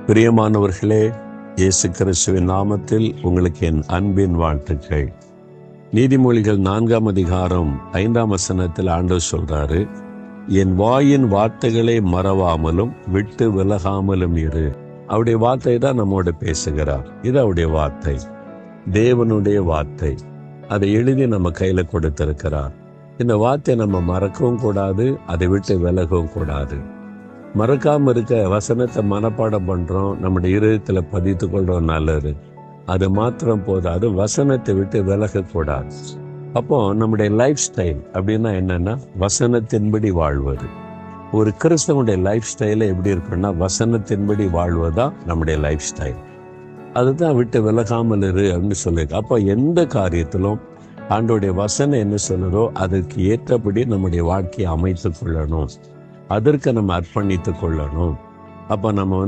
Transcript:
பிரியமானவர்களே, இயேசு கிறிஸ்துவின் நாமத்தில் உங்களுக்கு என் அன்பின் வாழ்த்துக்கள். நீதிமொழிகள் 4ஆம் அதிகாரம் 5ஆம் வசனத்தில் ஆண்டவர் சொல்றாரு, என் வாயின் வார்த்தைகளை மறவாமலும் விட்டு விலகாமலும் இரு. அவருடைய வார்த்தை தான் நம்மோட பேசுகிறார். இது அவருடைய வார்த்தை, தேவனுடைய வார்த்தை. அதை எழுதி நம்ம கையில கொடுத்திருக்கிறார். இந்த வார்த்தையை நம்ம மறக்கவும் கூடாது, அதை விட்டு விலகவும் கூடாது. மறக்காம இருக்க வசனத்தை மனப்பாடம் பண்றோம், நம்முடைய இருதயத்துல பதித்து கொள்றோம், நல்லது. அது மாத்திரம் போதாது, வசனத்தை விட்டு விலகக்கூடாது. அப்போ நம்முடைய லைஃப் ஸ்டைல் அப்படின்னா என்னன்னா, வசனத்தின்படி வாழ்வது. ஒரு கிறிஸ்தவனுடைய லைஃப் ஸ்டைல எப்படி இருக்குன்னா, வசனத்தின்படி வாழ்வதுதான் நம்முடைய லைஃப் ஸ்டைல். அதுதான் விட்டு விலகாமல் இரு அப்படின்னு சொல்லியிருக்கு. அப்போ எந்த காரியத்திலும் ஆண்டோடைய வசனம் என்ன சொல்லுதோ அதற்கு ஏற்றபடி நம்முடைய வாழ்க்கையை அமைத்துக் கொள்ளணும், அதற்கு நம்ம அர்ப்பணித்துக் கொள்ளணும். அப்போ நம்ம